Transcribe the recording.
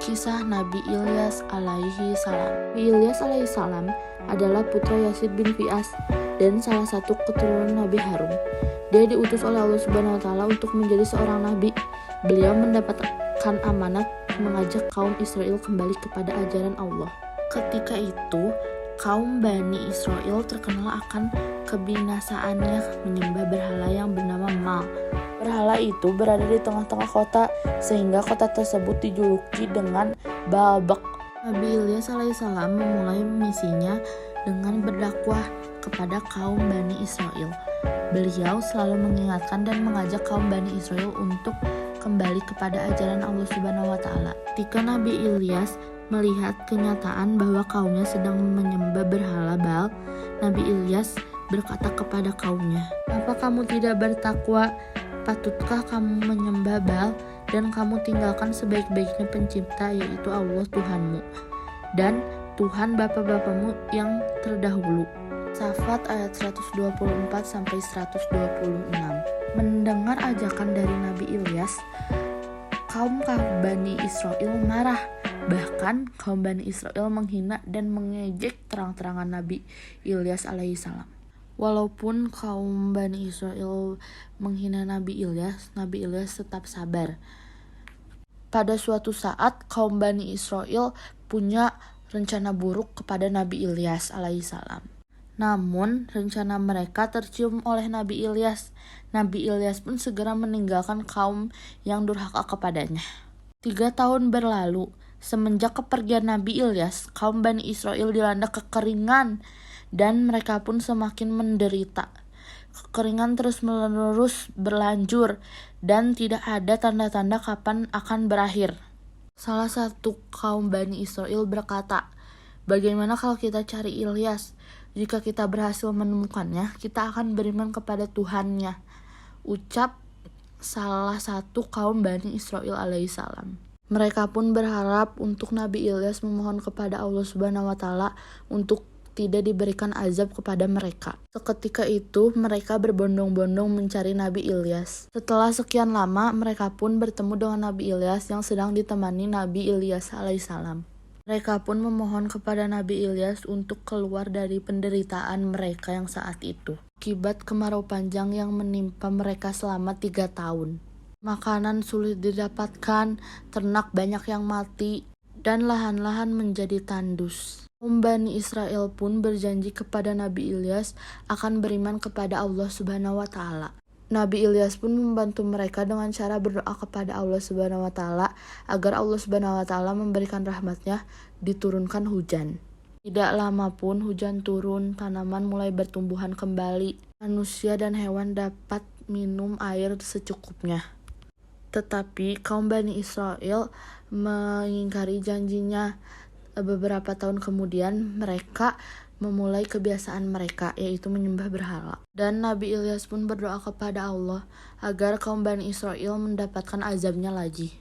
Kisah Nabi Ilyas alaihi salam. Nabi Ilyas alaihi salam adalah putra Yazid bin Fias dan salah satu keturunan Nabi Harun. Dia diutus oleh Allah Subhanahu wa taala untuk menjadi seorang nabi. Beliau mendapatkan amanat mengajak kaum Israel kembali kepada ajaran Allah. Ketika itu, kaum Bani Israel terkenal akan kebinasaannya menyembah berhala yang bernama Mal. Berhala itu berada di tengah-tengah kota, sehingga kota tersebut dijuluki dengan Baalbek. Nabi Ilyas alaihissalam memulai misinya dengan berdakwah kepada kaum Bani Israel. Beliau selalu mengingatkan dan mengajak kaum Bani Israel untuk kembali kepada ajaran Allah Subhanahu wa taala. Ketika Nabi Ilyas melihat kenyataan bahwa kaumnya sedang menyembah berhala Baal, Nabi Ilyas berkata kepada kaumnya, "Apa kamu tidak bertakwa? Patutkah kamu menyembah Baal dan kamu tinggalkan sebaik-baiknya pencipta, yaitu Allah Tuhanmu dan Tuhan bapak-bapakmu yang terdahulu?" Safat ayat 124-126. Mendengar ajakan dari Nabi Ilyas, kaum Bani Israel marah. Bahkan kaum Bani Israel menghina dan mengejek terang-terangan Nabi Ilyas alaihissalam. Walaupun kaum Bani Israel menghina Nabi Ilyas tetap sabar. Pada suatu saat, kaum Bani Israel punya rencana buruk kepada Nabi Ilyas alaihissalam. Namun, rencana mereka tercium oleh Nabi Ilyas. Nabi Ilyas pun segera meninggalkan kaum yang durhaka kepadanya. 3 tahun berlalu, semenjak kepergian Nabi Ilyas, kaum Bani Israel dilanda kekeringan dan mereka pun semakin menderita. Kekeringan terus-menerus berlanjur dan tidak ada tanda-tanda kapan akan berakhir. Salah satu kaum Bani Israel berkata, "Bagaimana kalau kita cari Ilyas? Jika kita berhasil menemukannya, kita akan beriman kepada Tuhannya," ucap salah satu kaum Bani Israel alaihissalam. Mereka pun berharap untuk Nabi Ilyas memohon kepada Allah Subhanahu wa taala untuk tidak diberikan azab kepada mereka. Seketika itu, mereka berbondong-bondong mencari Nabi Ilyas. Setelah sekian lama, mereka pun bertemu dengan Nabi Ilyas yang sedang ditemani Nabi Ilyas alaihissalam. Mereka pun memohon kepada Nabi Ilyas untuk keluar dari penderitaan mereka yang saat itu, akibat kemarau panjang yang menimpa mereka selama 3 tahun. Makanan sulit didapatkan, ternak banyak yang mati, dan lahan-lahan menjadi tandus. Kaum Bani Israel pun berjanji kepada Nabi Ilyas akan beriman kepada Allah Subhanahu wa taala. Nabi Ilyas pun membantu mereka dengan cara berdoa kepada Allah Subhanahu wa taala agar Allah Subhanahu wa taala memberikan rahmatnya, diturunkan hujan. Tidak lama pun hujan turun, tanaman mulai bertumbuhan kembali. Manusia dan hewan dapat minum air secukupnya. Tetapi kaum Bani Israel mengingkari janjinya. Beberapa tahun kemudian mereka memulai kebiasaan mereka, yaitu menyembah berhala. Dan Nabi Ilyas pun berdoa kepada Allah agar kaum Bani Israel mendapatkan azabnya lagi.